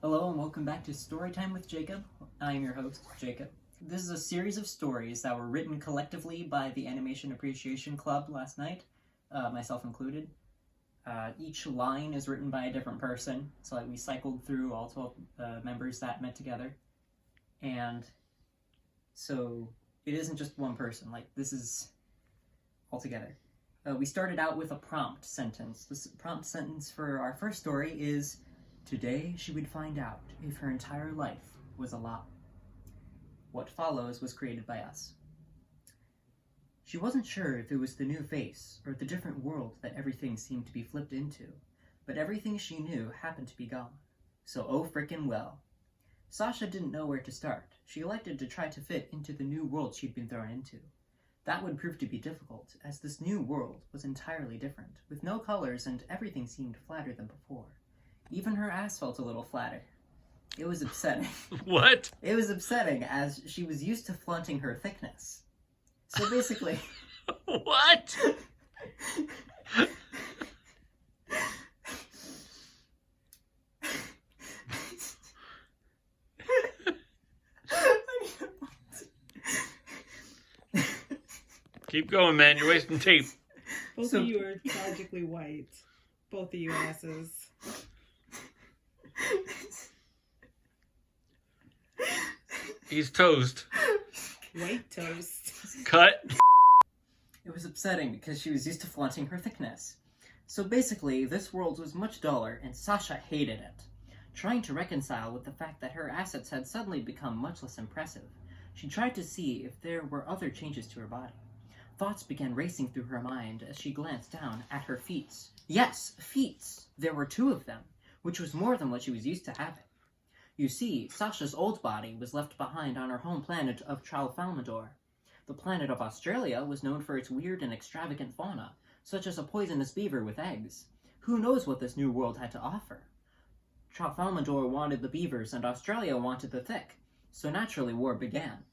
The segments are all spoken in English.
Hello and welcome back to Storytime with Jacob. I am your host, Jacob. This is a series of stories that were written collectively by the Animation Appreciation Club last night, myself included. Each line is written by a different person, so we cycled through all 12 members that met together. And so it isn't just one person, this is all together. We started out with a prompt sentence. This prompt sentence for our first story is, "Today she would find out if her entire life was a lie." What follows was created by us. She wasn't sure if it was the new face or the different world that everything seemed to be flipped into, but everything she knew happened to be gone. So oh frickin' well. Sasha didn't know where to start. She elected to try to fit into the new world she'd been thrown into. That would prove to be difficult, as this new world was entirely different, with no colors and everything seemed flatter than before. Even her ass felt a little flatter. It was upsetting. What? It was upsetting, as she was used to flaunting her thickness. So basically... What? Keep going, man. You're wasting tape. Both of you are tragically white. Both of you asses. He's toast. White toast. Cut. It was upsetting because she was used to flaunting her thickness. So basically, this world was much duller, and Sasha hated it. Trying to reconcile with the fact that her assets had suddenly become much less impressive, she tried to see if there were other changes to her body. Thoughts began racing through her mind as she glanced down at her feet. Yes, feet! There were 2 of them, which was more than what she was used to having. You see, Sasha's old body was left behind on her home planet of Tralfalmador. The planet of Australia was known for its weird and extravagant fauna, such as a poisonous beaver with eggs. Who knows what this new world had to offer? Tralfalmador wanted the beavers and Australia wanted the thick, so naturally war began.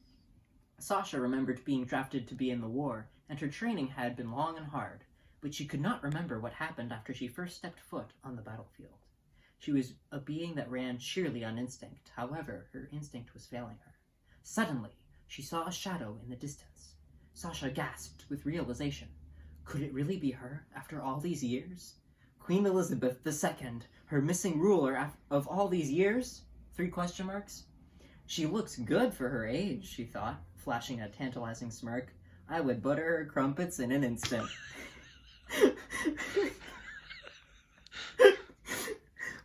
Sasha remembered being drafted to be in the war, and her training had been long and hard, but she could not remember what happened after she first stepped foot on the battlefield. She was a being that ran sheerly on instinct. However, her instinct was failing her. Suddenly, she saw a shadow in the distance. Sasha gasped with realization. Could it really be her after all these years? Queen Elizabeth II, her missing ruler of all these years? 3 question marks. She looks good for her age, she thought, flashing a tantalizing smirk. I would butter her crumpets in an instant.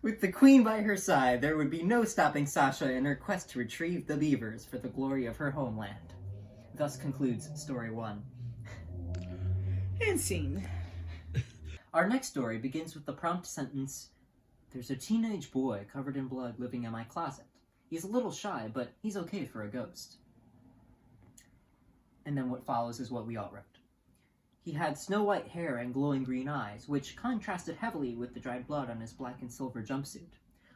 With the queen by her side, there would be no stopping Sasha in her quest to retrieve the beavers for the glory of her homeland. Thus concludes story 1. And scene. Our next story begins with the prompt sentence, "There's a teenage boy covered in blood living in my closet. He's a little shy, but he's okay for a ghost." And then what follows is what we all wrote. He had snow-white hair and glowing green eyes, which contrasted heavily with the dried blood on his black and silver jumpsuit.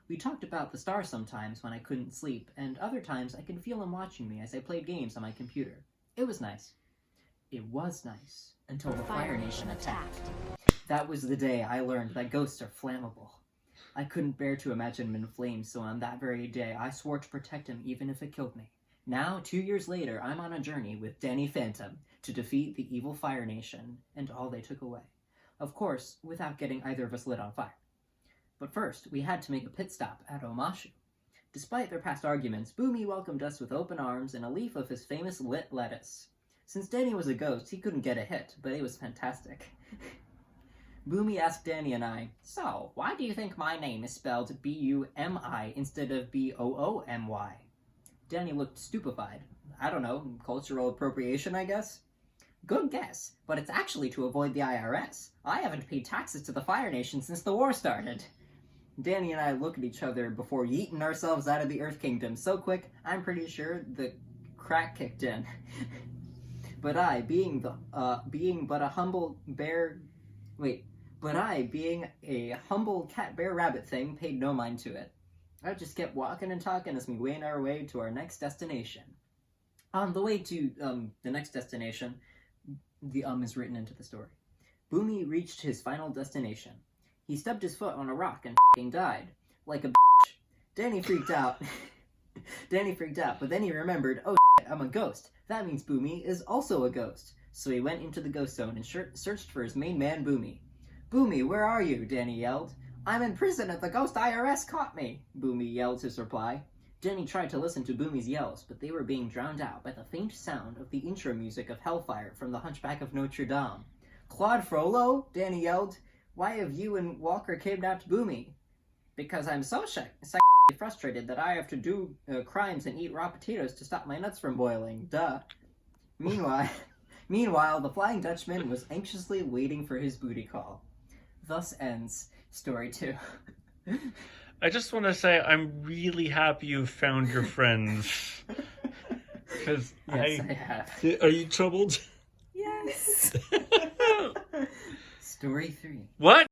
We talked about the stars sometimes when I couldn't sleep, and other times I could feel him watching me as I played games on my computer. It was nice. It was nice, until the Fire Nation attacked. That was the day I learned that ghosts are flammable. I couldn't bear to imagine him in flames, so on that very day I swore to protect him even if it killed me. Now, 2 years later, I'm on a journey with Danny Phantom to defeat the evil Fire Nation and all they took away. Of course, without getting either of us lit on fire. But first, we had to make a pit stop at Omashu. Despite their past arguments, Boomy welcomed us with open arms and a leaf of his famous lit lettuce. Since Danny was a ghost, he couldn't get a hit, but it was fantastic. Boomy asked Danny and I, "So, why do you think my name is spelled B-U-M-I instead of B-O-O-M-Y? Danny looked stupefied. I don't know, cultural appropriation, I guess? Good guess, but it's actually to avoid the IRS. I haven't paid taxes to the Fire Nation since the war started. Danny and I look at each other before yeeting ourselves out of the Earth Kingdom so quick, I'm pretty sure the crack kicked in. But I, being a humble cat bear rabbit thing, paid no mind to it. I just kept walking and talking as we went our way to our next destination. On the way to, the next destination, the is written into the story. Boomy reached his final destination. He stubbed his foot on a rock and f***ing died. Like a bitch. Danny freaked out. Danny freaked out, but then he remembered, oh shit, I'm a ghost. That means Boomy is also a ghost. So he went into the ghost zone and searched for his main man, Boomy. Boomy, where are you? Danny yelled. I'm in prison and the ghost IRS caught me, Boomy yelled his reply. Danny tried to listen to Boomy's yells, but they were being drowned out by the faint sound of the intro music of Hellfire from the Hunchback of Notre Dame. Claude Frollo? Danny yelled. Why have you and Walker kidnapped Boomy? Because I'm so frustrated that I have to do crimes and eat raw potatoes to stop my nuts from boiling. Duh. Meanwhile, the Flying Dutchman was anxiously waiting for his booty call. Thus ends story 2. I just want to say I'm really happy you found your friends. Because Yes, I have. Are you troubled? Yes. Story 3. What?